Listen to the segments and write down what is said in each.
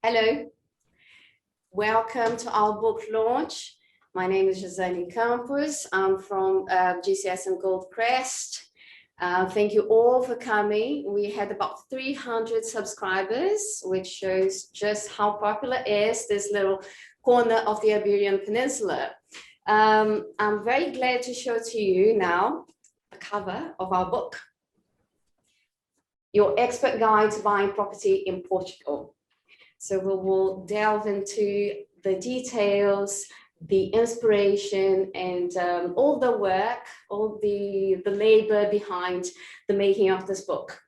Hello, welcome to our book launch. My name is Gisele Campos. I'm from GCS and Goldcrest. Thank you all for coming. We had about 300 subscribers, which shows just how popular is this little corner of the Iberian Peninsula. I'm very glad to show to you now the cover of our book, Your Expert Guide to Buying Property in Portugal. So we will delve into the details, the inspiration, and all the work, all the labor behind the making of this book.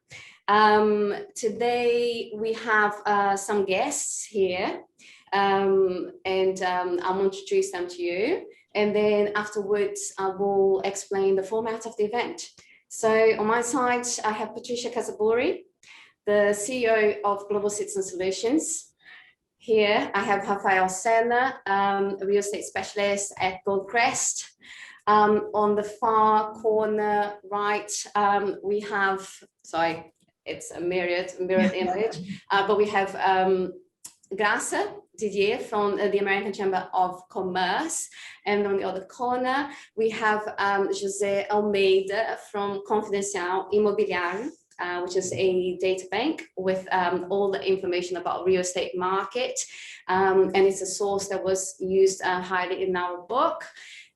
Today we have some guests here, and I'll introduce them to you. And then afterwards, I will explain the format of the event. So on my side, I have Patricia Casaburi, the CEO of Global Citizen Solutions. Here I have Rafael Senna, a real estate specialist at Goldcrest. On the far corner right, we have, sorry, it's a mirrored image, but we have Graça Didier from the American Chamber of Commerce. And on the other corner, we have José Almeida from Confidencial Imobiliário, which is a data bank with all the information about real estate market. And it's a source that was used highly in our book.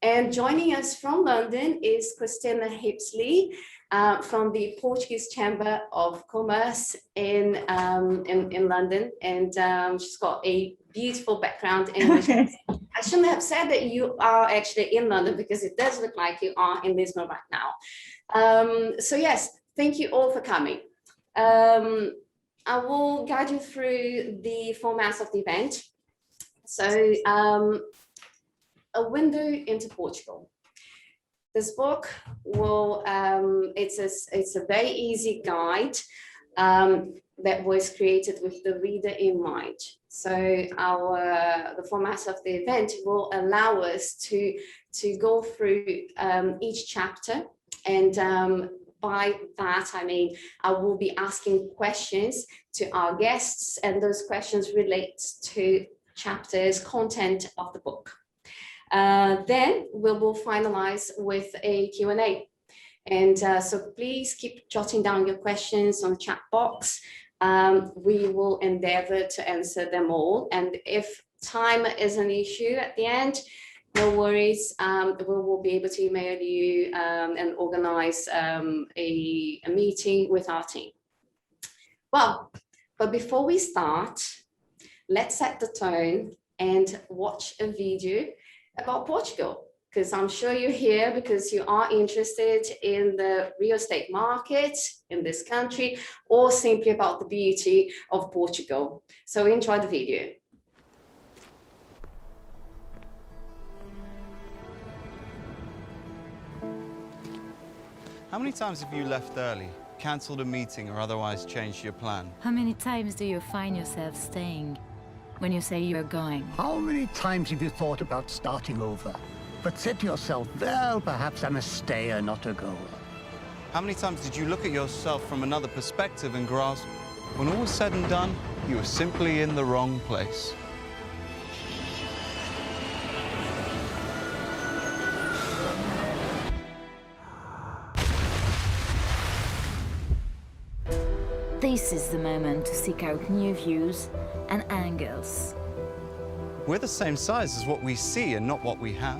And joining us from London is Christina Hipsley from the Portuguese Chamber of Commerce in London. And she's got a beautiful background in which I shouldn't have said that you are actually in London, because it does look like you are in Lisbon right now. So yes, thank you all for coming. I will guide you through the formats of the event. So a window into Portugal. This book will, it's a very easy guide that was created with the reader in mind. So the format of the event will allow us to go through each chapter, and by that, I mean, I will be asking questions to our guests, and those questions relate to chapters, content of the book. Then we will finalize with a Q&A. And so please keep jotting down your questions on the chat box. We will endeavor to answer them all. And if time is an issue at the end, no worries, we will be able to email you and organize a meeting with our team. Well, but before we start, let's set the tone and watch a video about Portugal, because I'm sure you're here because you are interested in the real estate market in this country, or simply about the beauty of Portugal. So enjoy the video. How many times have you left early, cancelled a meeting, or otherwise changed your plan? How many times do you find yourself staying when you say you're going? How many times have you thought about starting over, but said to yourself, well, perhaps I'm a stayer, not a goer? How many times did you look at yourself from another perspective and grasp, when all was said and done, you were simply in the wrong place? This is the moment to seek out new views and angles. We're the same size as what we see and not what we have.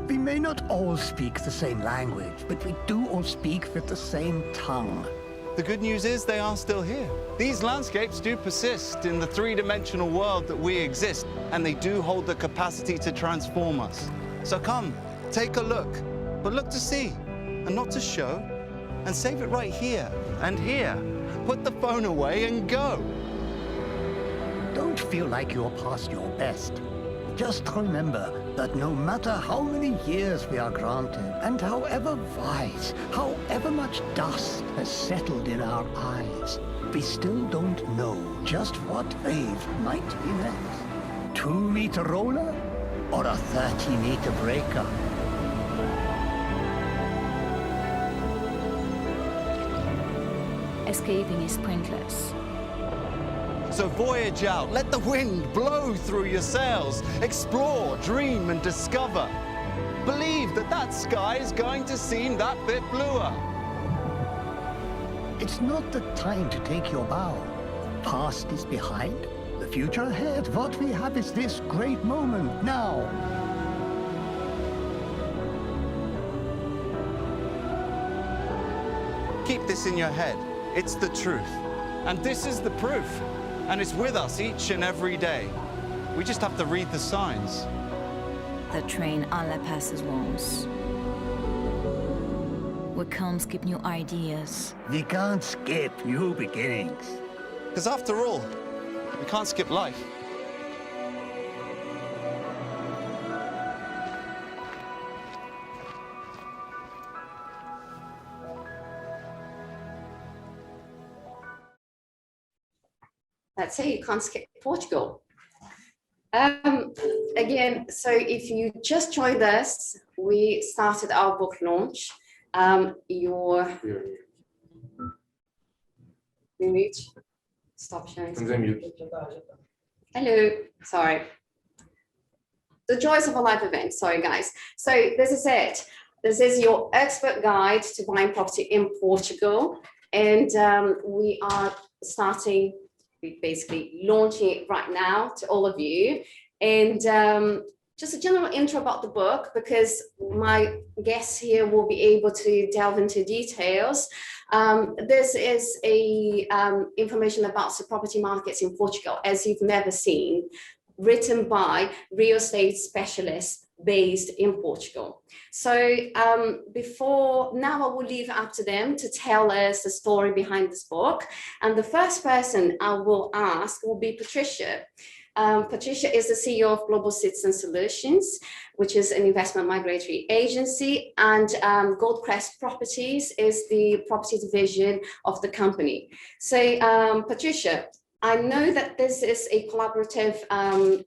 We may not all speak the same language, but we do all speak with the same tongue. The good news is they are still here. These landscapes do persist in the three-dimensional world that we exist, and they do hold the capacity to transform us. So come, take a look, but look to see, and not to show, and save it right here and here. Put the phone away and go. Don't feel like you're past your best. Just remember that no matter how many years we are granted, and however wise, however much dust has settled in our eyes, we still don't know just what wave might be next. 2-meter roller or a 30-meter breaker? Escaping is pointless. So voyage out, let the wind blow through your sails, explore, dream and discover. Believe that that sky is going to seem that bit bluer. It's not the time to take your bow. Past is behind, the future ahead. What we have is this great moment now. Keep this in your head. It's the truth. And this is the proof. And it's with us each and every day. We just have to read the signs. The train only passes once. We can't skip new ideas. We can't skip new beginnings. Because after all, we can't skip life. Let's say you can't skip Portugal. Again, so if you just joined us, we started our book launch. Your mute. Stop sharing. Hello, sorry. The joys of a live event. Sorry, guys. So this is it. This is your expert guide to buying property in Portugal, and we are starting. We're basically launching it right now to all of you. And just a general intro about the book, because my guests here will be able to delve into details. This is a information about the property markets in Portugal, as you've never seen, written by real estate specialists based in Portugal. So before now, I will leave it up to them to tell us the story behind this book. And the first person I will ask will be Patricia. Patricia is the CEO of Global Citizen Solutions, which is an investment migratory agency, and Goldcrest Properties is the property division of the company. So Patricia, I know that this is a collaborative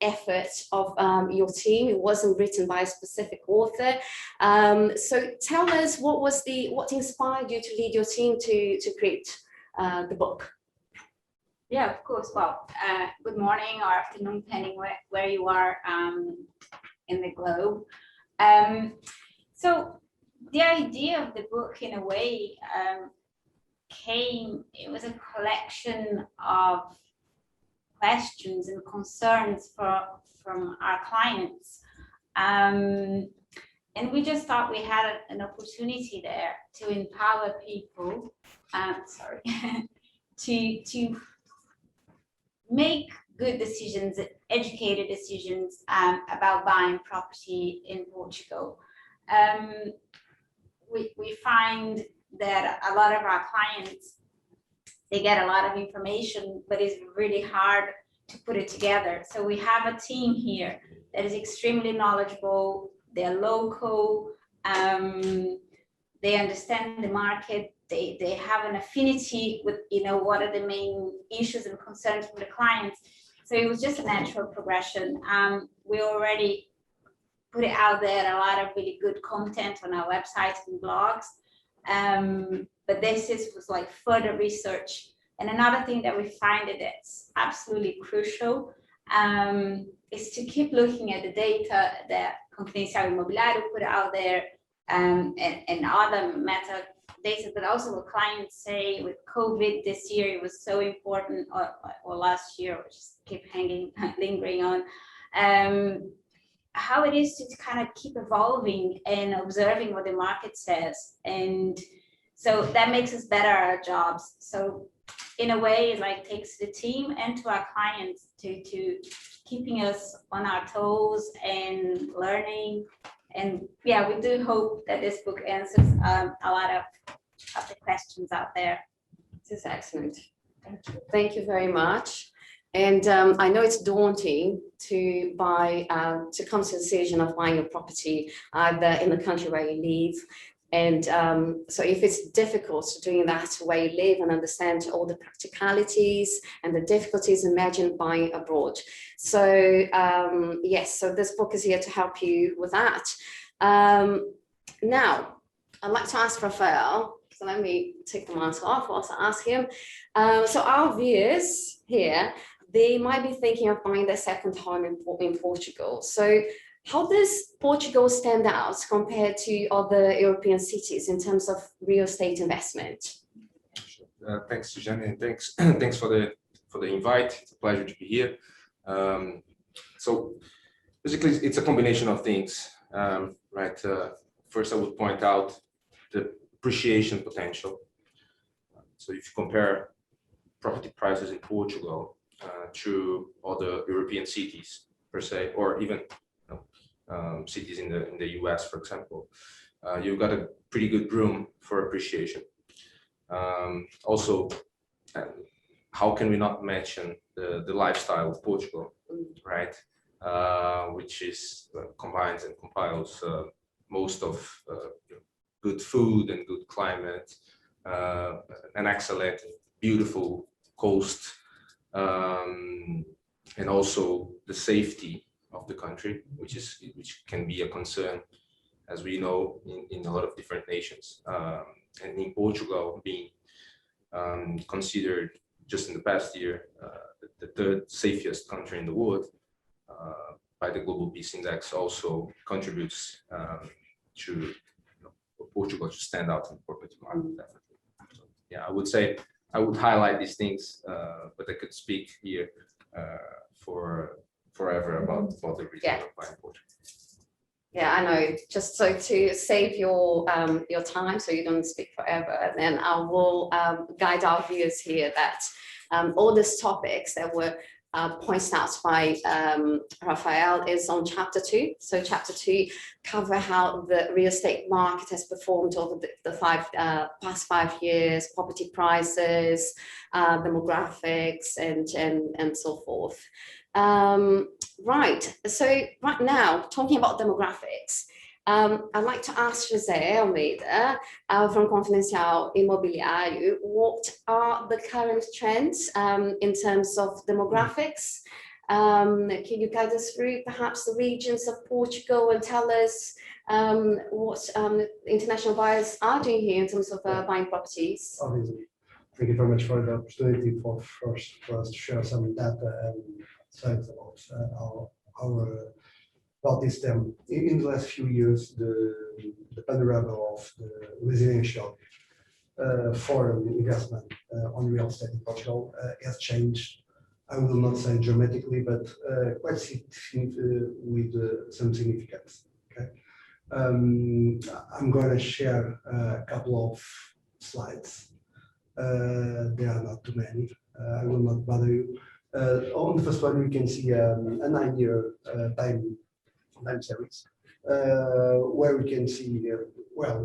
effort of your team. It wasn't written by a specific author. So tell us what inspired you to lead your team to create the book? Yeah, of course. Well, good morning or afternoon, depending where you are in the globe. So the idea of the book, in a way, it was a collection of questions and concerns from our clients. And we just thought we had an opportunity there to empower people, to make good decisions, educated decisions about buying property in Portugal. We find that a lot of our clients, they get a lot of information, but it's really hard to put it together. So we have a team here that is extremely knowledgeable. They're local, they understand the market, they have an affinity with, what are the main issues and concerns from the clients. So it was just a natural progression. We already put it out there, a lot of really good content on our website and blogs. But this was like further research. And another thing that we find that's absolutely crucial is to keep looking at the data that Confidencial Imobiliário put out there, and other meta data, but also what clients say with COVID this year, it was so important, or last year, or just keep lingering on, how it is to kind of keep evolving and observing what the market says. And so that makes us better at our jobs. So in a way, it like takes the team and to our clients to keeping us on our toes and learning. And yeah, we do hope that this book answers a lot of the questions out there. This is excellent. Thank you. Thank you very much. And I know it's daunting to come to the decision of buying a property either in the country where you live. And so if it's difficult doing that where you live and understand all the practicalities and the difficulties imagined buying abroad. So yes, so this book is here to help you with that. Now, I'd like to ask Rafael, so let me take the mask off whilst I ask him. So our viewers here, they might be thinking of buying their second home in Portugal. So how does Portugal stand out compared to other European cities in terms of real estate investment? Thanks, Suzanne, and thanks thanks for the invite. It's a pleasure to be here. So basically, it's a combination of things, right? First, I would point out the appreciation potential. So if you compare property prices in Portugal to other European cities per se, or even cities in the US, for example, you've got a pretty good room for appreciation. Also, how can we not mention the lifestyle of Portugal, right? Which is combines and compiles most of good food and good climate, an excellent, beautiful coast, and also the safety of the country, which can be a concern, as we know, in a lot of different nations. And in Portugal being considered just in the past year the third safest country in the world by the Global Peace Index, also contributes to Portugal to stand out in the property market, definitely. So, yeah, I would say I would highlight these things, but I could speak here for forever about the reason of buying Portugal. Yeah, I know. Just so to save your time, so you don't speak forever, and then I will guide our viewers here that all these topics that were pointed out by Rafael is on chapter 2. So chapter 2 cover how the real estate market has performed over the past 5 years, property prices, demographics, and so forth. Right, so right now, talking about demographics, I'd like to ask José Almeida from Confidencial Imobiliário, what are the current trends in terms of demographics? Can you guide us through perhaps the regions of Portugal and tell us what international buyers are doing here in terms of buying properties? Obviously. Thank you very much for the opportunity for us to share some data and sites about this theme. In the last few years, the panorama of the residential foreign investment on real estate in Portugal has changed. I will not say dramatically, but quite significantly with some significance. Okay, I'm going to share a couple of slides. There are not too many. I will not bother you. On the first one, we can see a 9-year time series, where we can see, well,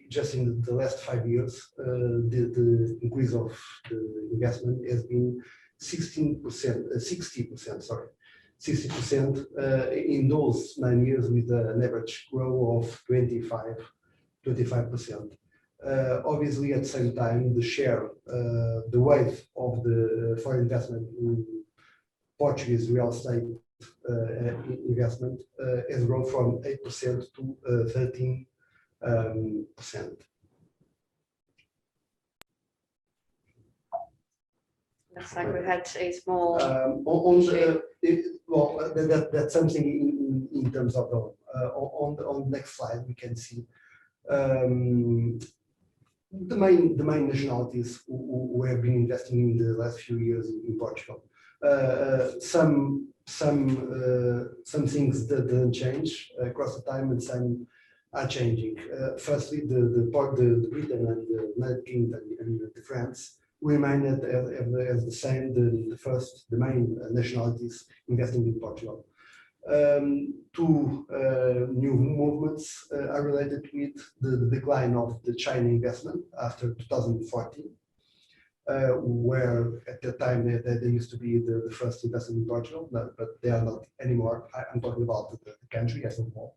just in the last 5 years, the increase of the investment has been 60% in those 9 years, with an average growth of 25%. Obviously, at the same time, the share, the weight of the foreign investment in Portuguese real estate investment has grown from 8% to 13%. Looks like we had a small. Well, that's something in terms of the on the next slide we can see the main nationalities who have been investing in the last few years in Portugal. Some things that didn't change across the time, and some are changing. Firstly, the Britain and the United Kingdom and the France remain as the same, the main nationalities investing in Portugal. Two new movements are related with the decline of the China investment after 2014, where at the time they used to be the first investment in Portugal, but they are not anymore. I'm talking about the country as a whole.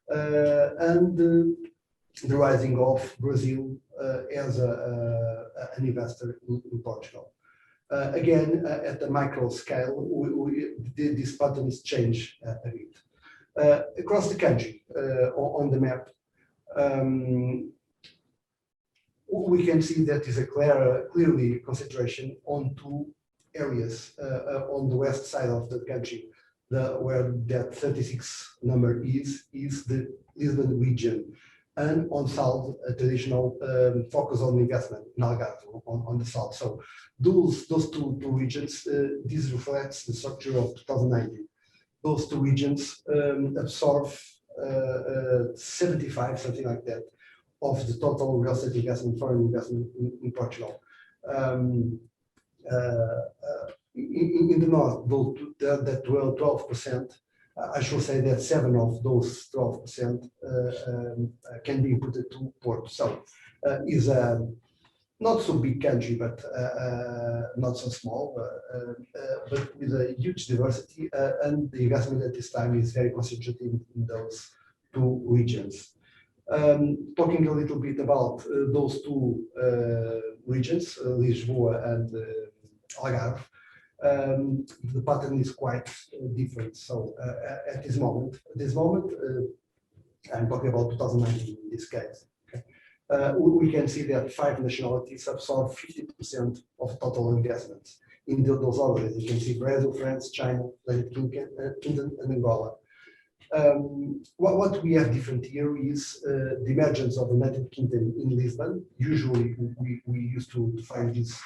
And the rising of Brazil as an investor in Portugal. Again, at the micro scale, these patterns change a bit. Across the country, on the map, we can see that is a clearly concentration on two areas on the west side of the country, where that 36 number is the Lisbon region, and on south, a traditional focus on investment in Algarve on the south. So those two regions, this reflects the structure of 2019. Those two regions absorb 75, something like that, of the total real estate investment, foreign investment in Portugal. In the north, that 12%, I should say that 7 of those 12% can be inputted to Porto. So is a not so big country, but not so small, but with a huge diversity, and the investment at this time is very concentrated in those two regions. Talking a little bit about those two regions, Lisboa and Algarve, the pattern is quite different. So at this moment, I'm talking about 2019 in this case. Okay. We can see that 5 nationalities absorb 50% of total investments. In those others, you can see Brazil, France, China, United Kingdom, and Angola. What we have different here is the emergence of the United Kingdom in Lisbon. Usually, we used to find this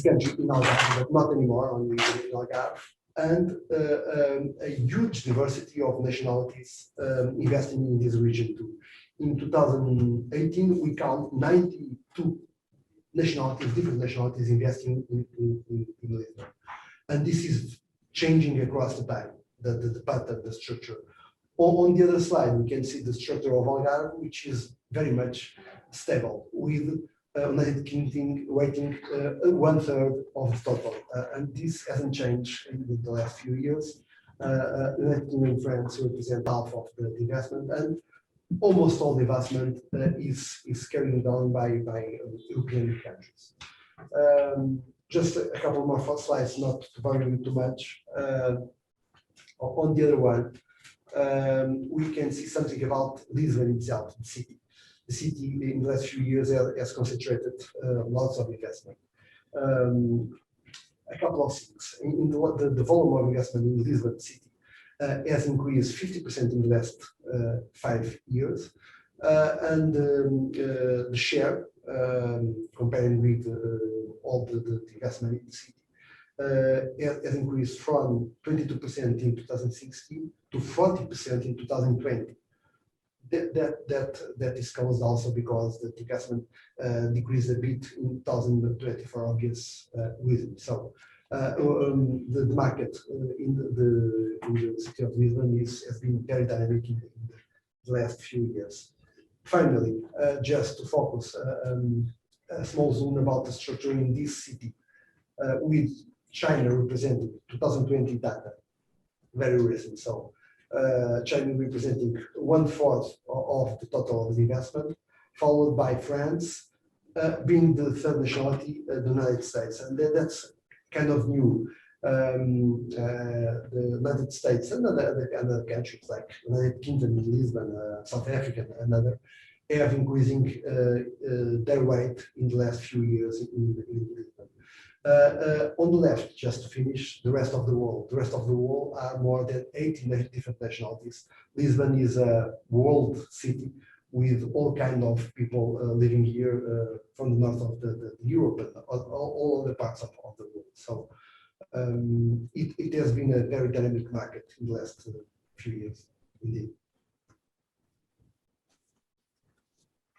country in Algarve, but not anymore, only in Algarve, and a huge diversity of nationalities investing in this region too. In 2018, we count 92 nationalities, different nationalities investing in Lisbon. And this is changing across the time, the pattern, the structure. On the other slide, we can see the structure of Algarve, which is very much stable, with United Kingdom weighting 1/3 of the total. And this hasn't changed in the last few years. United Kingdom and France represent half of the investment, and almost all the investment is carried down by European countries. Just a couple more slides, not to bother you too much. On the other one, we can see something about Lisbon itself, the city. The city in the last few years has concentrated lots of investment. A couple of things. In the volume of investment in Lisbon city has increased 50% in the last 5 years. And the share, comparing with all the investment in the city, has increased from 22% in 2016 to 40% in 2020. That is caused also because the investment decreased a bit in 2020 for obvious reasons. So the market in the city of Lisbon has been very dynamic in the last few years. Finally, just to focus a small zoom about the structure in this city, with China representing 2020 data, very recent. So China representing 1/4 of the total of the investment, followed by France, being the third nationality, the United States, and that's kind of new. The United States and other countries like United Kingdom, Lisbon, South Africa, and other have increasing their weight in the last few years in Lisbon. On the left, just to finish, the rest of the world. The rest of the world are more than 80 different nationalities. Lisbon is a world city with all kinds of people living here from the north of the Europe and all other parts of the world. So it has been a very dynamic market in the last few years, indeed.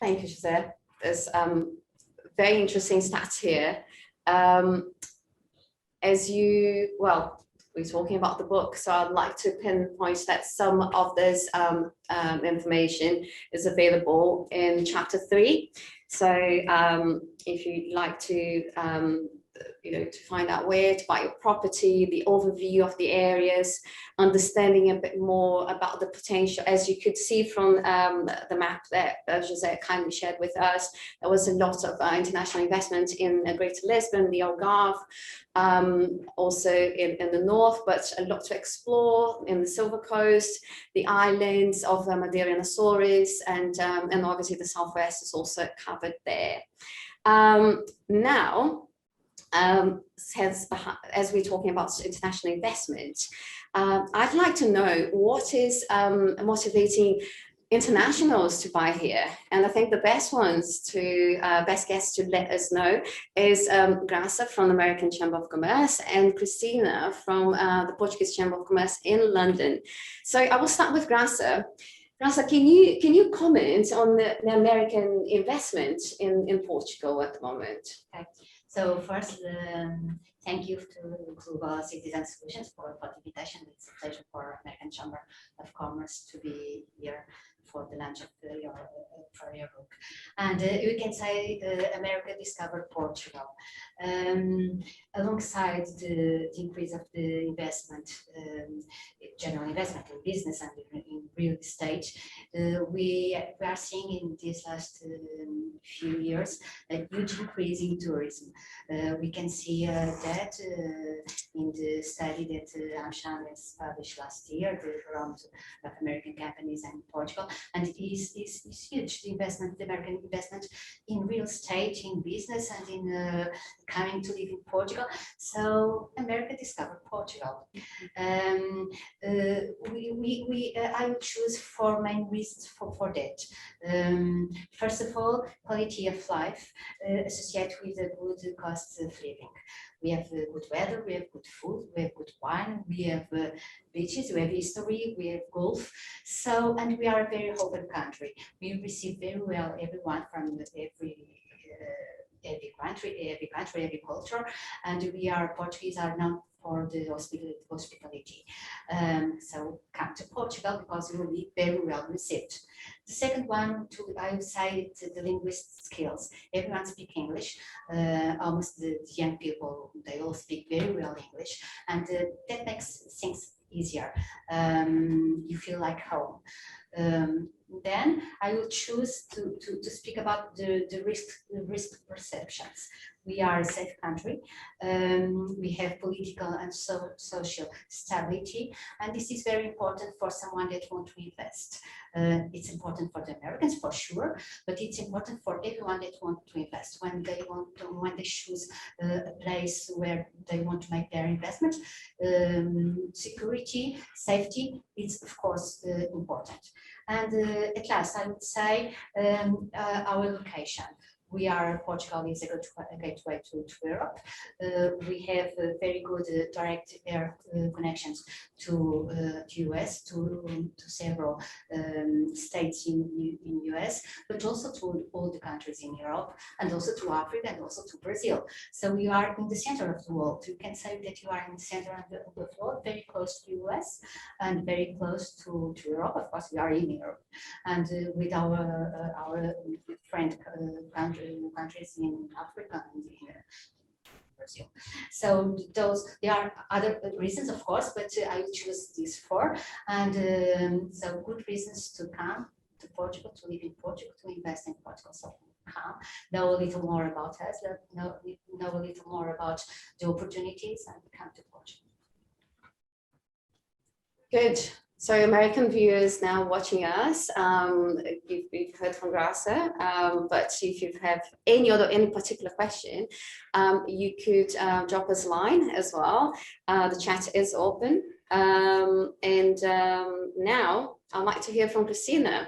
Thank you, José. There's very interesting stats here. We're talking about the book, so I'd like to pinpoint that some of this information is available in chapter 3. So if you'd like to to find out where to buy your property, the overview of the areas, understanding a bit more about the potential. As you could see from the map that José kindly shared with us, there was a lot of international investment in Greater Lisbon, the Algarve, also in the north, but a lot to explore in the Silver Coast, the islands of Madeira and Azores, and obviously the southwest is also covered there. Now, as we're talking about international investment, I'd like to know what is motivating internationals to buy here. And I think the best guests to let us know is Graça from the American Chamber of Commerce and Cristina from the Portuguese Chamber of Commerce in London. So I will start with Graça. Graça, can you comment on the American investment in Portugal at the moment? Okay. So first, thank you to Global Citizen Solutions for the invitation. It's a pleasure for American Chamber of Commerce to be here for the launch of your book. And you can say America discovered Portugal. Alongside the increase of the investment, general investment in business and in real estate, we are seeing in these last few years a huge increase in tourism. We can see that in the study that Amsham has published last year, the round of American companies in Portugal, and it is huge. The American investment in real estate, in business, and in coming to live in Portugal. So America discovered Portugal. I would choose 4 main reasons for that. First of all, quality of life associated with a good cost of living. We have good weather, we have good food, we have good wine, we have beaches, we have history, we have golf. So, and we are a very open country. We receive very well everyone from every country, every culture, and Portuguese are known for the hospitality. So come to Portugal because you will be very well received. The second one, I would say, the linguistic skills. Everyone speaks English. Almost the young people, they all speak very well English, and that makes things easier. You feel like home. Then I will choose to speak about the risk perceptions. We are a safe country. We have political and social stability, and this is very important for someone that wants to invest. It's important for the Americans for sure, but it's important for everyone that wants to invest. When they choose a place where they want to make their investment, security, safety, is of course important. And at last, I would say our location. Portugal is a good gateway to Europe. We have very good direct air connections to US, to several states in US, but also to all the countries in Europe, and also to Africa, and also to Brazil. So we are in the center of the world. You can say that you are in the center of the world, very close to US and very close to Europe. Of course, we are in Europe, and with our friend countries in Africa and in Brazil. So there are other reasons, of course, but I would choose these 4, and so good reasons to come to Portugal, to live in Portugal, to invest in Portugal. So come, know a little more about us, know a little more about the opportunities, and come to Portugal. Good. So American viewers now watching us, you've heard from Graça, but if you have any particular question, you could drop us a line as well. The chat is open. And now I'd like to hear from Cristina.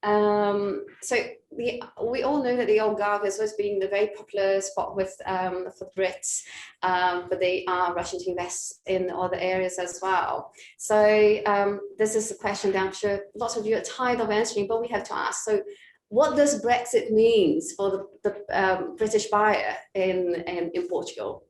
So we all know that the Algarve has always been a very popular spot for Brits, but they are rushing to invest in other areas as well. So this is a question that I'm sure lots of you are tired of answering, but we have to ask. So what does Brexit mean for the British buyer in Portugal?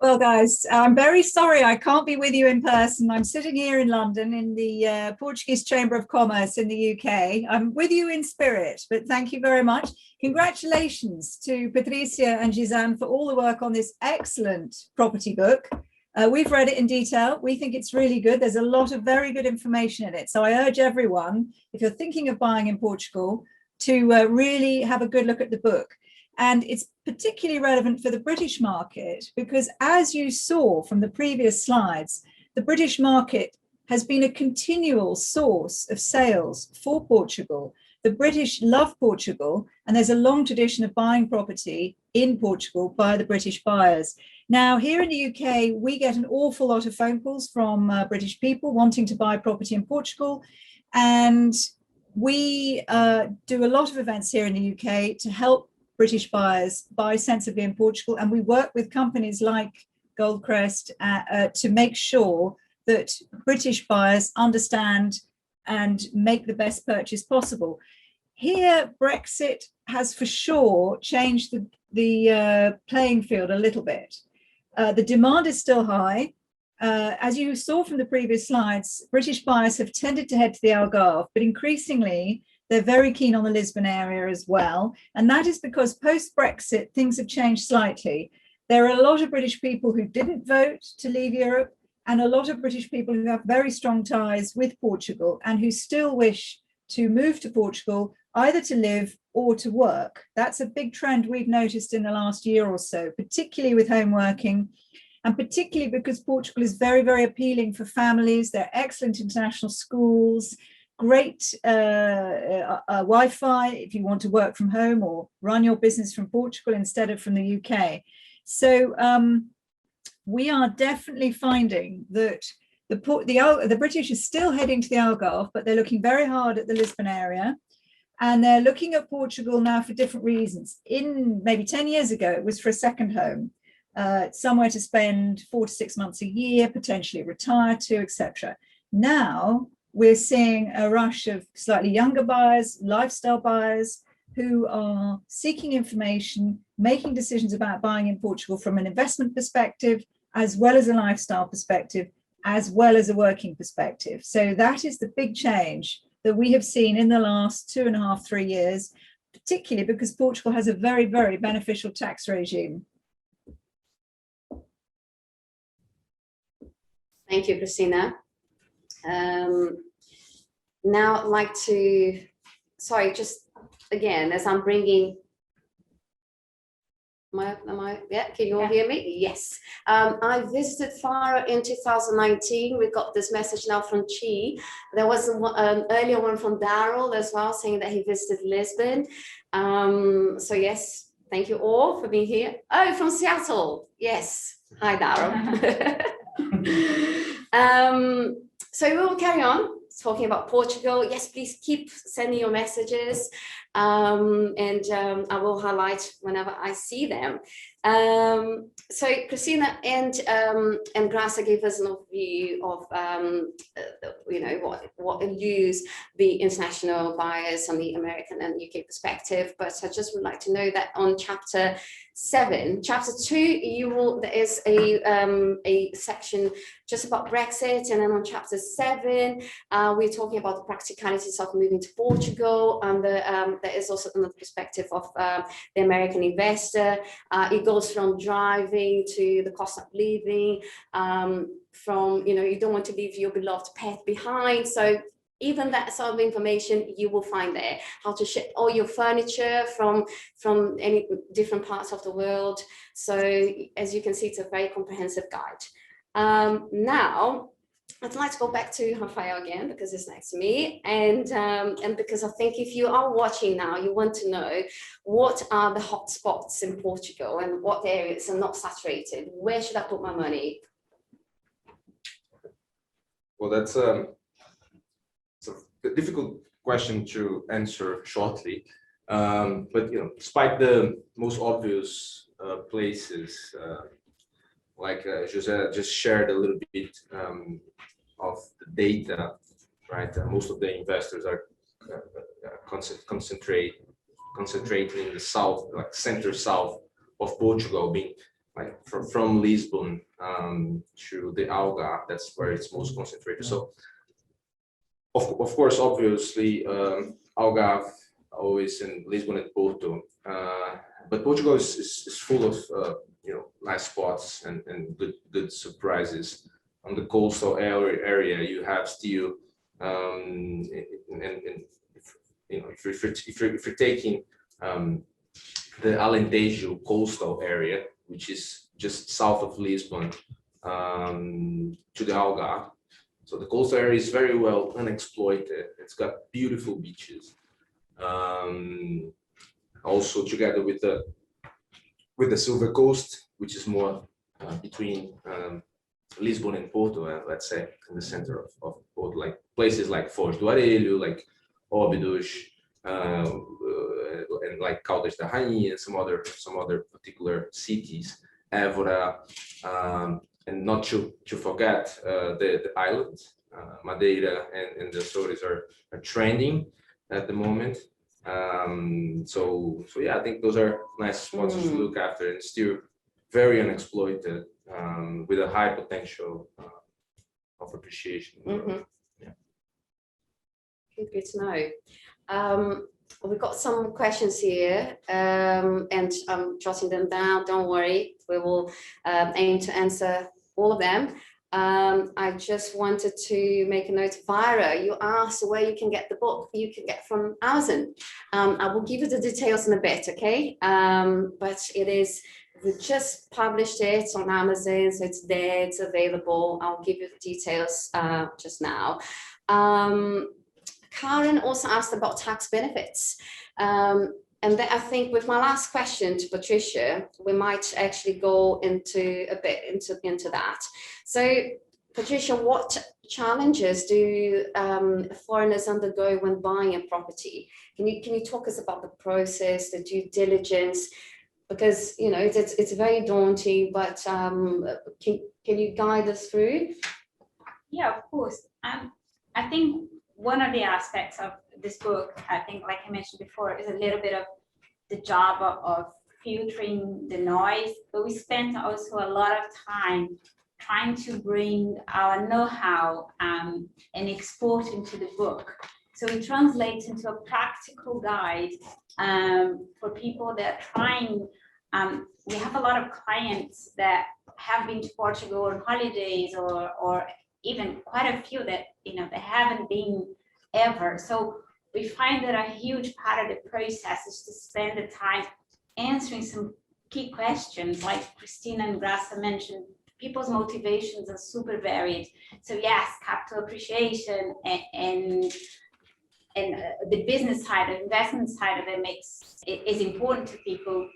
Well, guys, I'm very sorry I can't be with you in person. I'm sitting here in London in the Portuguese Chamber of Commerce in the UK. I'm with you in spirit, but thank you very much. Congratulations to Patricia and Gizan for all the work on this excellent property book. We've read it in detail. We think it's really good. There's a lot of very good information in it. So I urge everyone, if you're thinking of buying in Portugal, to really have a good look at the book. And it's particularly relevant for the British market because, as you saw from the previous slides, the British market has been a continual source of sales for Portugal The British love Portugal, and there's a long tradition of buying property in Portugal by the British buyers. Now, here in the UK, we get an awful lot of phone calls from British people wanting to buy property in Portugal. And we do a lot of events here in the UK to help British buyers buy sensibly in Portugal. And we work with companies like Goldcrest to make sure that British buyers understand and make the best purchase possible. Here, Brexit has for sure changed the playing field a little bit. The demand is still high. As you saw from the previous slides, British buyers have tended to head to the Algarve, but increasingly they're very keen on the Lisbon area as well. And that is because post-Brexit, things have changed slightly. There are a lot of British people who didn't vote to leave Europe, and a lot of British people who have very strong ties with Portugal and who still wish to move to Portugal, either to live or to work. That's a big trend we've noticed in the last year or so, particularly with home working, and particularly because Portugal is very, very appealing for families. There are excellent international schools, great Wi-Fi if you want to work from home or run your business from Portugal instead of from the UK. So we are definitely finding that the British are still heading to the Algarve, but they're looking very hard at the Lisbon area. And they're looking at Portugal now for different reasons. In maybe 10 years ago, it was for a second home, somewhere to spend 4 to 6 months a year, potentially retire to, etc. Now we're seeing a rush of slightly younger buyers, lifestyle buyers, who are seeking information, making decisions about buying in Portugal from an investment perspective, as well as a lifestyle perspective, as well as a working perspective. So that is the big change that we have seen in the last 2.5, 3 years, particularly because Portugal has a very, very beneficial tax regime. Thank you, Christina. Now I'd like to, sorry, just again, as I'm bringing, yeah, can you all hear me? Yes. I visited Faro in 2019. We got this message now from Chi. There was an earlier one from Daryl as well, saying that he visited Lisbon. So yes, thank you all for being here. Oh, from Seattle. Yes. Hi, Daryl. So we will carry on talking about Portugal. Yes, please keep sending your messages, and I will highlight whenever I see them. So Christina and Graça gave us an overview of you know what eludes the international buyers on the American and UK perspective. But I just would like to know that on chapter 7, chapter 2, there is a section just about Brexit, and then on chapter 7 we're talking about the practicalities of moving to Portugal, and there is also another perspective of the American investor. It goes from driving to the cost of living, from you don't want to leave your beloved pet behind. So even that sort of information you will find there, how to ship all your furniture from any different parts of the world. So as you can see, it's a very comprehensive guide. Now I'd like to go back to Rafael again, because it's next to me, and because I think if you are watching now, you want to know what are the hot spots in Portugal and what areas are not saturated. Where should I put my money? Well, that's a difficult question to answer shortly, but despite the most obvious places, like José just shared a little bit of the data, right? Most of the investors are concentrating in the south, like center south of Portugal, being like from Lisbon to the Algarve. That's where it's most concentrated. So of course, obviously, Algarve always in Lisbon and Porto, but Portugal is full of nice spots and good surprises. On the coastal area, you have still, and if you're taking the Alentejo coastal area, which is just south of Lisbon, to the Algarve. So the coastal area is very well unexploited. It's got beautiful beaches. Also together with the Silver Coast, which is more between Lisbon and Porto, let's say, in the center of Porto, like places like Foz do Arelho, like Óbidos, and like Caldas da Rainha, some other particular cities, Évora, and not to forget the islands, Madeira and the Açores are trending at the moment. So yeah, I think those are nice spots to look after, and still very unexploited, with a high potential of appreciation. Yeah. Good to know. We've got some questions here, and I'm jotting them down. Don't worry, we will aim to answer all of them. I just wanted to make a note. Vira, you asked where you can get the book. You can get from Amazon. I will give you the details in a bit, okay? But we just published it on Amazon, so it's there, it's available. I'll give you the details just now. Karen also asked about tax benefits. And then I think with my last question to Patricia, we might actually go into a bit into that. So Patricia, what challenges do foreigners undergo when buying a property? Can you talk us about the process, the due diligence? Because it's very daunting, but can you guide us through? Yeah, of course. I think one of the aspects of this book, I think, like I mentioned before, is a little bit of the job of filtering the noise, but we spent also a lot of time trying to bring our know-how and export into the book. So it translates into a practical guide for people that are trying. We have a lot of clients that have been to Portugal on holidays, or even quite a few that they haven't been ever. So we find that a huge part of the process is to spend the time answering some key questions, like Christina and Graça mentioned. People's motivations are super varied. So yes, capital appreciation and the business side, the investment side of it is important to people.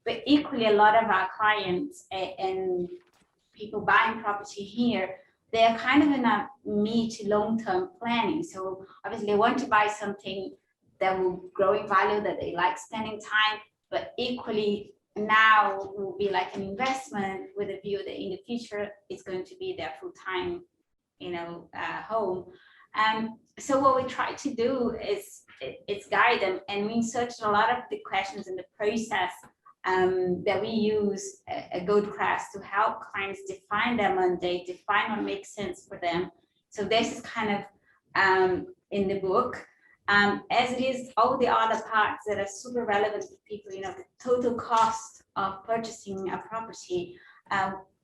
But equally, a lot of our clients and people buying property here, they're kind of in a mid to long-term planning. So obviously they want to buy something that will grow in value, that they like spending time, but equally now will be like an investment with a view that in the future it's going to be their full-time, home. So what we try to do is guide them, and we searched a lot of the questions in the process that we use a good class to help clients define their mandate, define what makes sense for them. So this is kind of in the book, as it is all the other parts that are super relevant to people. The total cost of purchasing a property.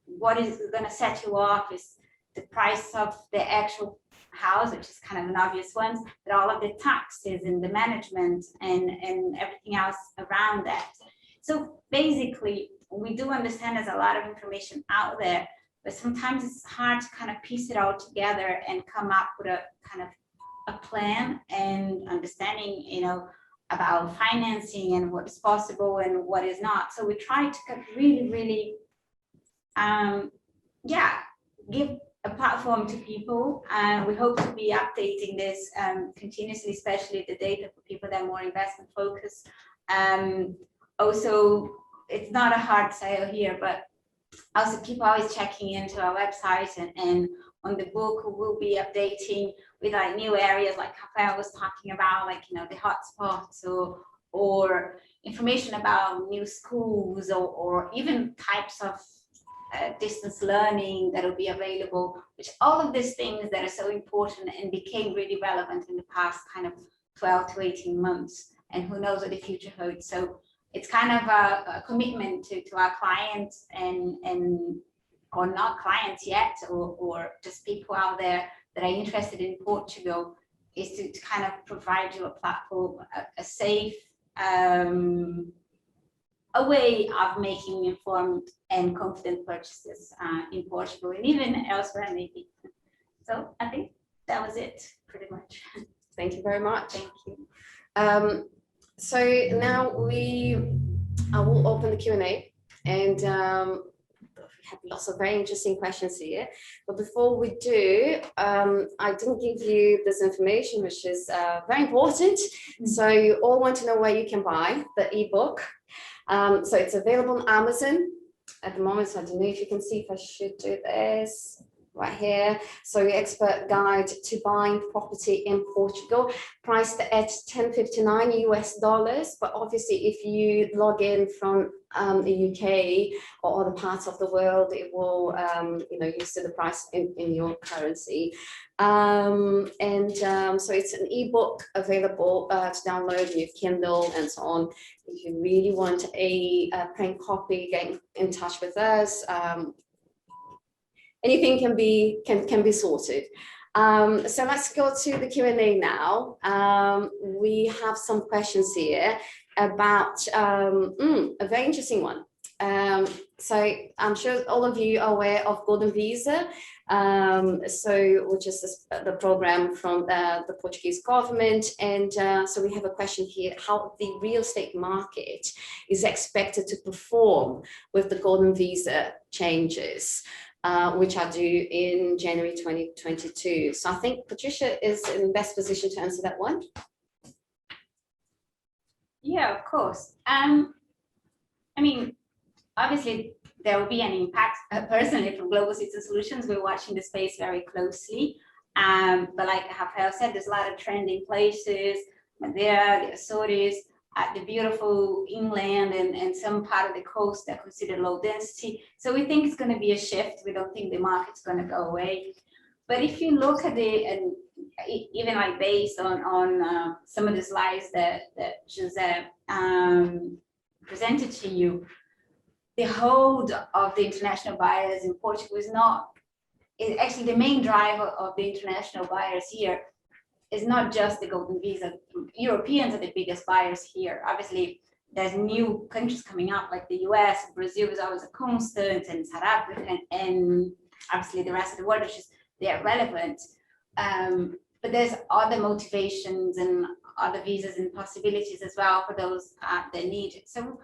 What is going to set you off is the price of the actual house, which is kind of an obvious one, but all of the taxes and the management and everything else around that. So basically, we do understand there's a lot of information out there, but sometimes it's hard to kind of piece it all together and come up with a kind of a plan and understanding, about financing and what is possible and what is not. So we try to really, give a platform to people. We hope to be updating this continuously, especially the data for people that are more investment focused. Also, it's not a hard sale here, but also keep always checking into our website, and on the book we'll be updating with like new areas like Rafael was talking about, like the hotspots, or information about new schools, or even types of distance learning that will be available, which all of these things that are so important and became really relevant in the past kind of 12 to 18 months, and who knows what the future holds. So it's kind of a commitment to our clients or not clients yet, or just people out there that are interested in Portugal, is to kind of provide you a platform, a safe, a way of making informed and confident purchases in Portugal and even elsewhere maybe. So I think that was it pretty much. Thank you very much. Thank you. So now I will open the Q&A, and we have lots of very interesting questions here. But before we do, I didn't give you this information, which is very important. So you all want to know where you can buy the ebook. So it's available on Amazon at the moment. So I don't know if you can see if I should do this right here. So your expert guide to buying property in Portugal, priced at $10.59 US. But obviously, if you log in from the UK or other parts of the world, it will, you see the price in your currency. So it's an ebook available to download in your Kindle and so on. If you really want a print copy, get in touch with us. Anything can be sorted. So let's go to the Q&A now. We have some questions here about a very interesting one. So I'm sure all of you are aware of Golden Visa, which is the program from the Portuguese government. And so we have a question here, how the real estate market is expected to perform with the Golden Visa changes, which are due in January 2022. So I think Patricia is in the best position to answer that one. Yeah, of course. I mean, obviously, there will be an impact. Personally, from Global Citizen Solutions, we're watching the space very closely. But like Rafael said, there's a lot of trending places, Madeira, the Azores, the beautiful inland and some part of the coast that are considered low density. So we think it's going to be a shift. We don't think the market's going to go away. But if you look at even like based on some of the slides that José presented to you, the hold of the international buyers in Portugal is actually the main driver of the international buyers here is not just the Golden Visa. Europeans are the biggest buyers here. Obviously, there's new countries coming up like the US, Brazil is always a constant, and South Africa, and obviously the rest of the world, which is they're relevant. But there's other motivations and other visas and possibilities as well for those that need it. So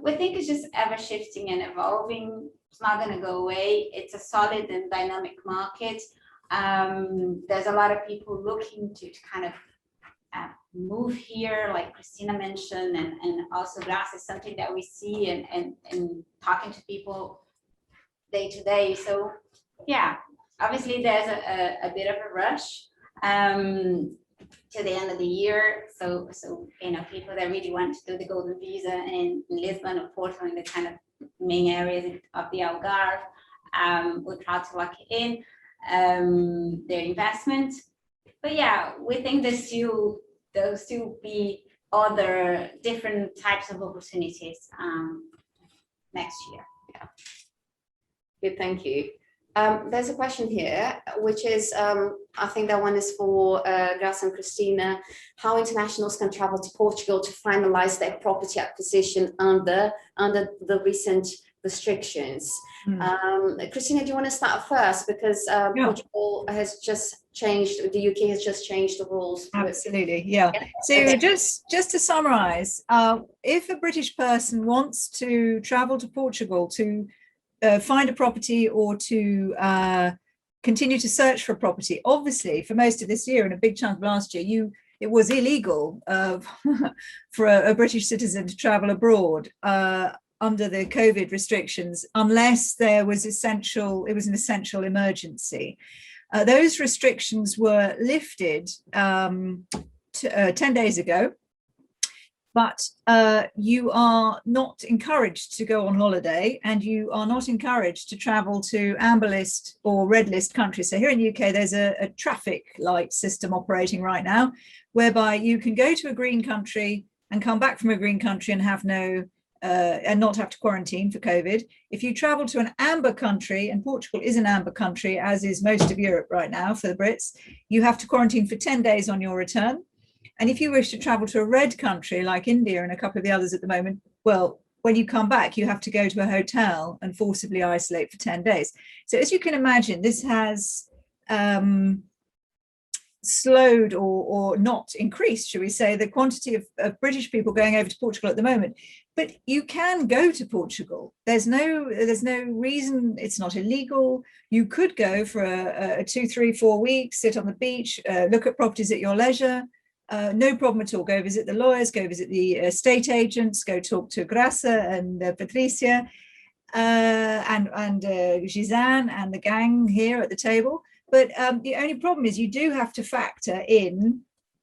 we think it's just ever shifting and evolving. It's not going to go away. It's a solid and dynamic market. There's a lot of people looking to kind of move here, like Christina mentioned, and also glass is something that we see and talking to people day to day. So yeah, obviously there's a bit of a rush to the end of the year. So people that really want to do the Golden Visa in Lisbon or Porto, in the kind of main areas of the Algarve, will try to lock in their investment. But yeah, we think there'll still be other different types of opportunities next year. Yeah. Good, thank you. There's a question here, which is, I think that one is for Graça and Christina. How internationals can travel to Portugal to finalize their property acquisition under the recent restrictions? Christina, do you want to start first? Because Portugal has just changed, the UK has just changed the rules. Absolutely, yeah. So just to summarize, if a British person wants to travel to Portugal to find a property or to continue to search for a property, obviously for most of this year and a big chunk of last year, it was illegal for a British citizen to travel abroad under the COVID restrictions, unless it was an essential emergency. Those restrictions were lifted 10 days ago, but you are not encouraged to go on holiday, and you are not encouraged to travel to amber list or red list countries. So here in the UK, there's a traffic light system operating right now, whereby you can go to a green country and come back from a green country and have and not have to quarantine for COVID. If you travel to an amber country, and Portugal is an amber country, as is most of Europe right now for the Brits, you have to quarantine for 10 days on your return. And if you wish to travel to a red country like India and a couple of the others at the moment, well, when you come back, you have to go to a hotel and forcibly isolate for 10 days. So as you can imagine, this has slowed or not increased, should we say, the quantity of British people going over to Portugal at the moment. But you can go to Portugal. There's no reason. It's not illegal. You could go for a 2, 3, 4 weeks, sit on the beach, look at properties at your leisure. No problem at all. Go visit the lawyers, go visit the estate agents, go talk to Graça and Patricia and Gizan and the gang here at the table. But the only problem is you do have to factor in,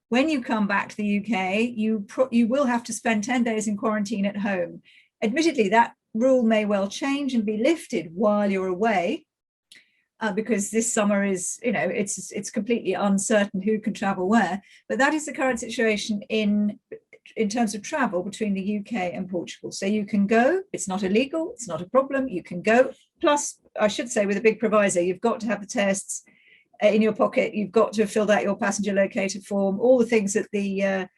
when you come back to the UK, you will have to spend 10 days in quarantine at home. Admittedly, that rule may well change and be lifted while you're away, because this summer is, it's completely uncertain who can travel where. But that is the current situation in terms of travel between the UK and Portugal. So you can go, it's not illegal, it's not a problem, you can go. Plus, I should say, with a big proviso, you've got to have the tests in your pocket, you've got to have filled out your passenger locator form, all the things that the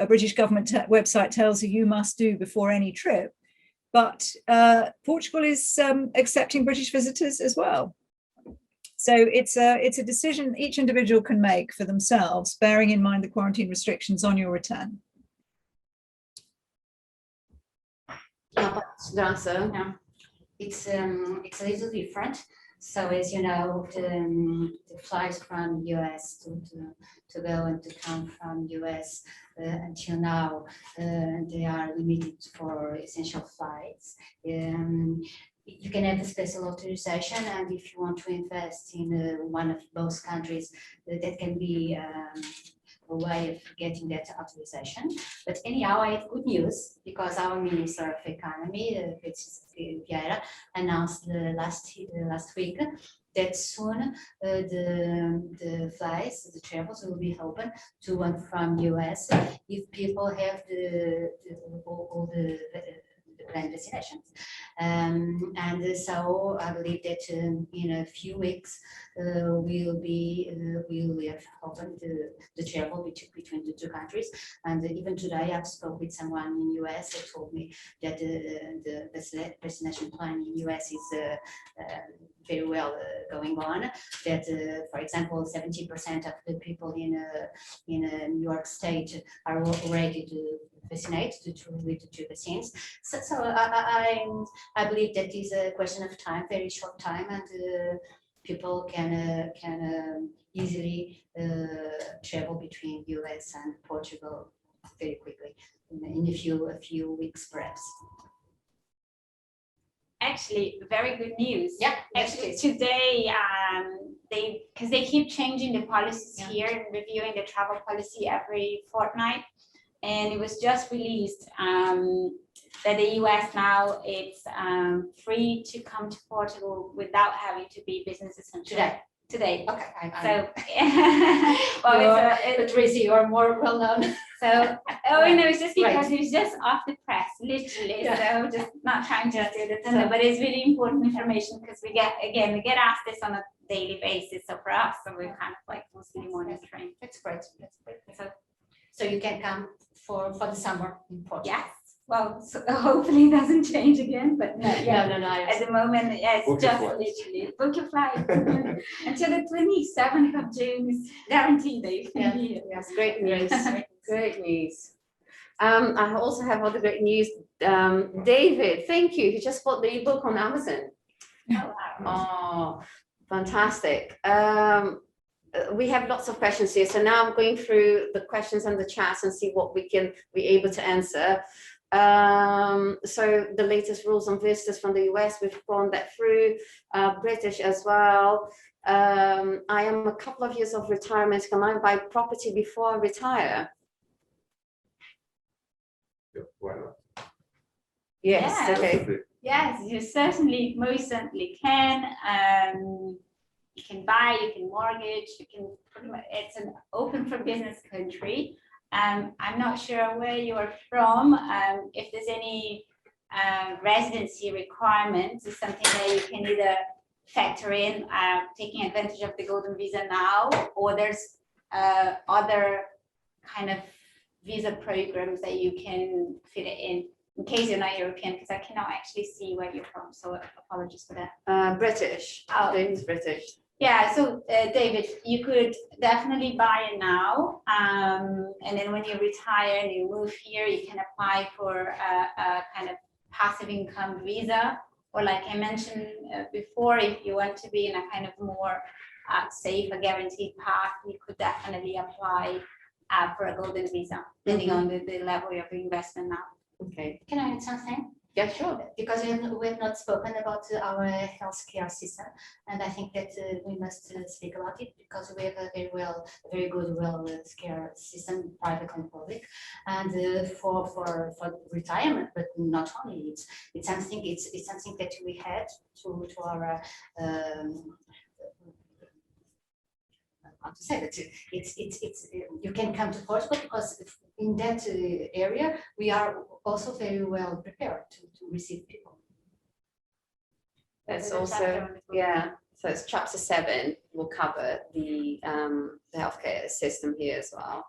British government website tells you must do before any trip. But Portugal is accepting British visitors as well. So it's a decision each individual can make for themselves, bearing in mind the quarantine restrictions on your return. Graça. It's a little different. So as you know, the flights from US to go and to come from US until now, they are limited for essential flights. You can have a special authorization, and if you want to invest in one of those countries, that can be a way of getting that authorization. But anyhow, I have good news, because our Minister of Economy, Vieira, announced last week that soon the flights, the travels will be open to and from US if people have all the planned vaccinations. And so I believe that in a few weeks we'll have opened the travel between the two countries. And even today I've spoke with someone in US who told me that the vaccination plan in US is very well going on. That, for example, 70% of the people in New York State are ready to vaccinate with the 2 vaccines. So I believe that is a question of time, very short time, and people can easily travel between US and Portugal very quickly in a few weeks, perhaps. Actually, very good news. Yeah. Actually, today, because they keep changing the policies here and reviewing the travel policy every fortnight, and it was just released that the US now it's free to come to Portugal without having to be business essential. Today. Okay. So, well, Patricia, you are more well known. So, it's just because it's just off the press, literally. So, just not trying to steal the thunder, but it's really important information, because we get asked this on a daily basis. So for us, so we're kind of like mostly monitoring. That's great. So you can come for the summer in Portugal. Yes. Well, so hopefully it doesn't change again, but no. At the moment, it's just literally book your flight until the 27th of June is guaranteed that you can be here. Yes, great news. Great news. I also have other great news. David, thank you. He just bought the ebook on Amazon. Oh, wow. Oh, fantastic. We have lots of questions here. So now I'm going through the questions and the chats and see what we can be able to answer. So the latest rules on visitors from the US, we've gone that through, British as well. I am a couple of years of retirement. Can I buy property before I retire? Yeah, why not? Yes, Yes. okay. Yes, you most certainly can. You can buy, you can mortgage, you can pretty much, it's an open for business country. I'm not sure where you are from. If there's any residency requirements, is something that you can either factor in, taking advantage of the golden visa now, or there's other kind of visa programs that you can fit it in case you're not European, because I cannot actually see where you're from. So apologies for that. British. Oh. David's British. Yeah, so David, you could definitely buy it now, and then when you retire and you move here, you can apply for a kind of passive income visa, or like I mentioned before, if you want to be in a kind of more safe, a guaranteed path, you could definitely apply for a golden visa, depending on the level of investment now. Okay. Can I add something? Yeah, sure. Because we have not spoken about our healthcare system, and I think that we must speak about it, because we have a very good healthcare system, private and public, and for retirement, but not only. It's something that we had to our. How to say that it's you can come to Portugal, because in that area we are also very well prepared to receive people. That's also, yeah, so it's chapter 7 will cover the healthcare system here as well.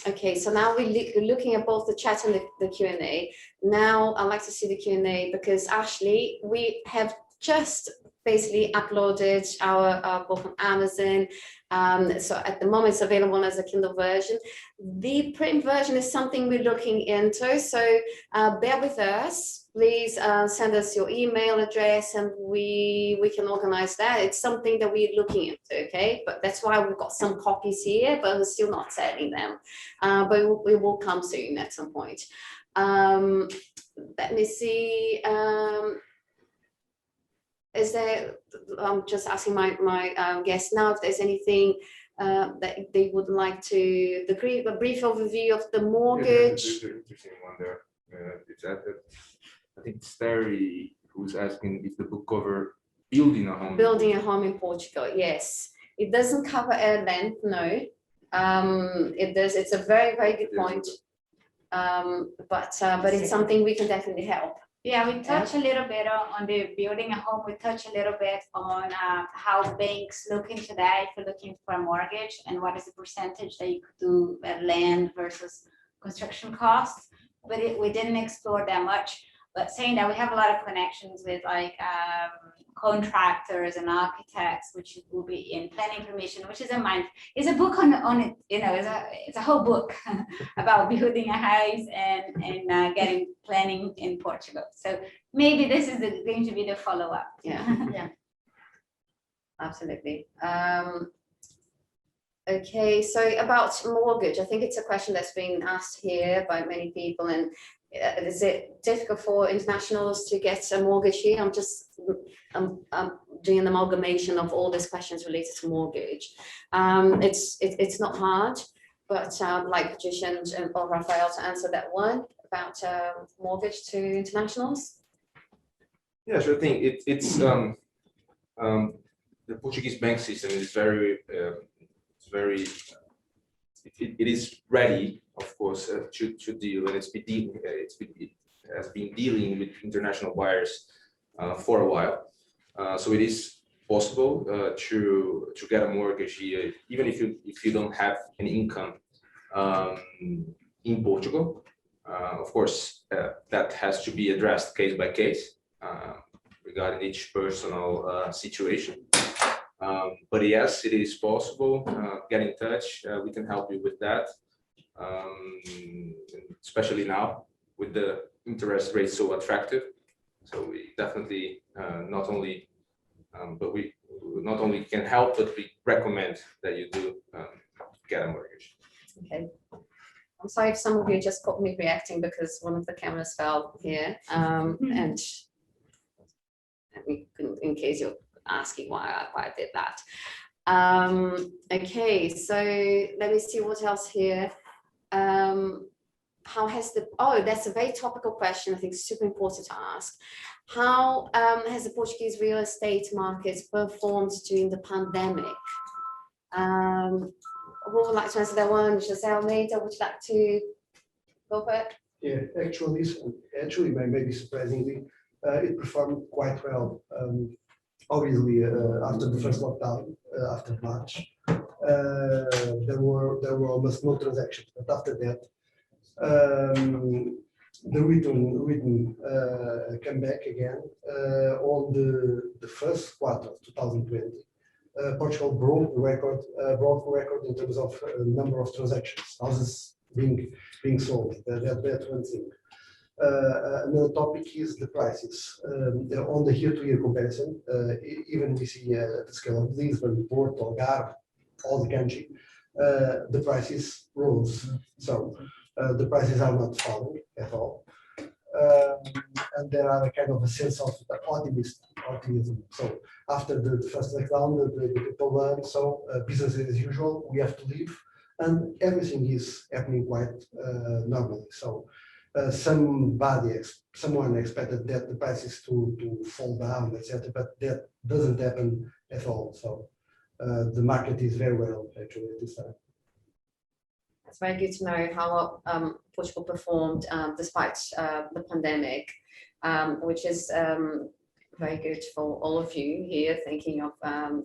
Okay, so now we're looking at both the chat and the Q&A. Now I'd like to see the Q&A, because Ashley, we have just basically uploaded our book on Amazon. So at the moment it's available as a Kindle version. The print version is something we're looking into, so bear with us. Please send us your email address and we can organize that. It's something that we're looking into, okay? But that's why we've got some copies here, but we're still not selling them. But we will come soon at some point. Let me see. Is there, I'm just asking my guests now if there's anything that they would like to, a brief overview of the mortgage. There's an interesting one there. It's I think it's Terry who's asking if the book cover building a home. Building a home in Portugal, yes. It doesn't cover air length, no. It does. It's a very, very good point. But it's something we can definitely help. Yeah, we touch a little bit on the building a home. We touch a little bit on how banks look into that if you're looking for a mortgage, and what is the percentage that you could do land versus construction costs. But we didn't explore that much. But saying that, we have a lot of connections with like contractors and architects, which will be in planning permission, which is a book on it, you know, it's a whole book about building a house and getting planning in Portugal. So maybe this is going to be the follow-up. Yeah. Yeah. Absolutely. Okay, so about mortgage, I think it's a question that's been asked here by many people, and is it difficult for internationals to get a mortgage here? I'm just doing an amalgamation of all these questions related to mortgage. It's not hard, but like Patricia or Rafael to answer that one about mortgage to internationals. Yeah, sure thing. It's the Portuguese bank system is it is ready, of course, to deal, and it has been dealing with international buyers for a while. So it is possible to get a mortgage here, even if you don't have an income in Portugal. Of course, that has to be addressed case by case regarding each personal situation. But yes, it is possible. Get in touch. We can help you with that, especially now with the interest rate so attractive. So we definitely not only can help, but we recommend that you do get a mortgage. Okay. I'm sorry if some of you just caught me reacting because one of the cameras fell here, and in case you're asking why I did that. Okay, so let me see what else here. How has that's a very topical question. I think it's super important to ask. How has the Portuguese real estate market performed during the pandemic? Who would like to answer that one? Giselle, Almeida, would you like to go for it? Yeah, actually, maybe surprisingly, it performed quite well. Obviously, after the first lockdown, after March, there were almost no transactions. But after that, the written come back again on the first quarter of 2020. Portugal broke the record in terms of number of transactions, houses being sold. That's one thing. Another topic is the prices. On the year-to-year comparison, even we see at the scale of Lisbon, Porto, Algarve, all the country, the prices rose. So the prices are not falling at all. And there are a kind of a sense of optimism. So after the first lockdown, the people learn, so business as usual, we have to leave, and everything is happening quite normally. So someone expected that the prices to fall down, etc., but that doesn't happen at all. So the market is very well actually at this time. It's very good to know how Portugal performed despite the pandemic, which is very good for all of you here thinking of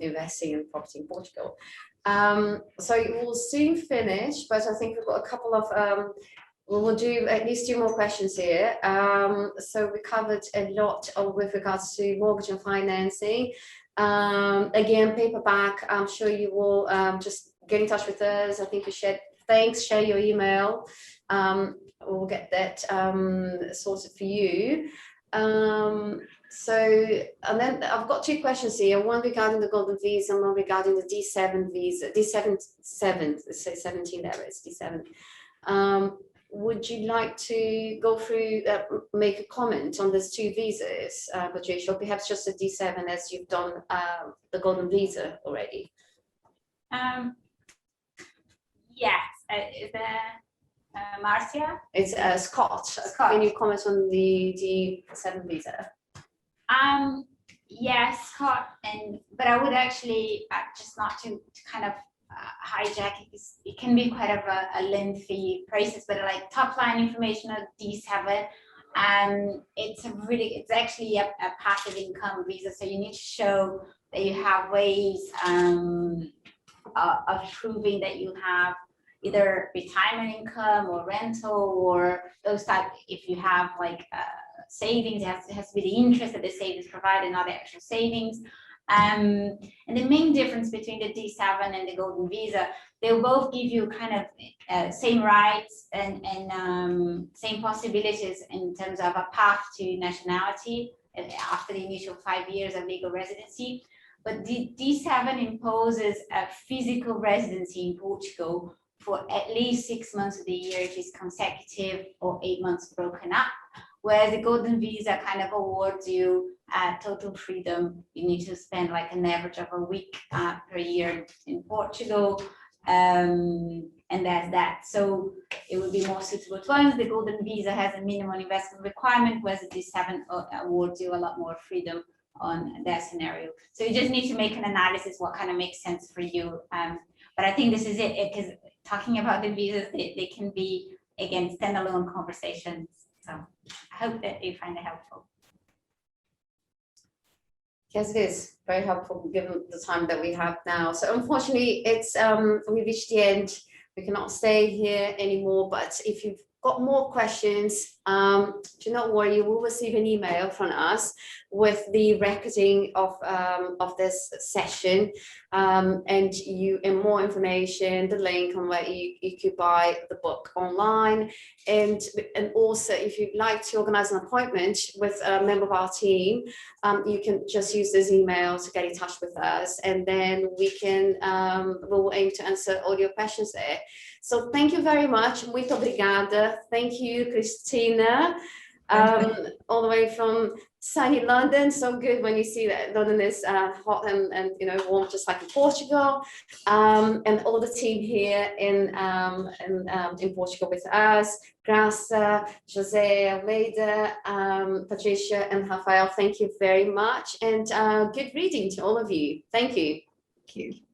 investing in property in Portugal. So we'll soon finish, but I think we've got a couple of we'll do at least 2 more questions here. So we covered a lot with regards to mortgage and financing. Again, paperback, I'm sure you will just get in touch with us. I think we shared, thanks, share your email. We'll get that sorted for you. So, and then I've got 2 questions here, one regarding the golden visa and one regarding the D7 visa, D7, let's say 17 there, it's D7. Would you like to go through, make a comment on these 2 visas, Patricia, or perhaps just the D7 as you've done the golden visa already? Yes, is there Marcia? It's Scott. Can you comment on the D7 visa? Yes, Scott, but I would actually just not to kind of hijack it, because it can be quite of a lengthy process, but like top line information of D7, it's actually a passive income visa, so you need to show that you have ways of proving that you have either retirement income or rental or those type. If you have like savings, it has to be the interest that the savings provide and not the actual savings. And the main difference between the D7 and the golden visa, they'll both give you kind of same rights and same possibilities in terms of a path to nationality after the initial 5 years of legal residency. But the D7 imposes a physical residency in Portugal for at least 6 months of the year if it's consecutive or 8 months broken up, whereas the golden visa kind of awards you total freedom. You need to spend like an average of a week per year in Portugal, and that's that. So it would be more suitable to us. The golden visa has a minimum investment requirement, whereas the D7 awards you a lot more freedom on that scenario. So you just need to make an analysis what kind of makes sense for you. But I think this is it, because talking about the visas, they can be, again, standalone conversations. So I hope that you find it helpful. Yes, it is very helpful given the time that we have now. So unfortunately, it's we reached the end. We cannot stay here anymore. But if you've got more questions, do not worry. You will receive an email from us with the recording of this session, and more information, the link on where you could buy the book online, and also if you'd like to organize an appointment with a member of our team, you can just use this email to get in touch with us, and then we'll aim to answer all your questions there. So thank you very much. Muito obrigada. Thank you, Christina, all the way from sunny London. So good when you see that London is hot and warm, just like in Portugal. And all the team here in Portugal with us, Graça, Jose Almeida, Patricia, and Rafael. Thank you very much, and good reading to all of you. Thank you. Thank you.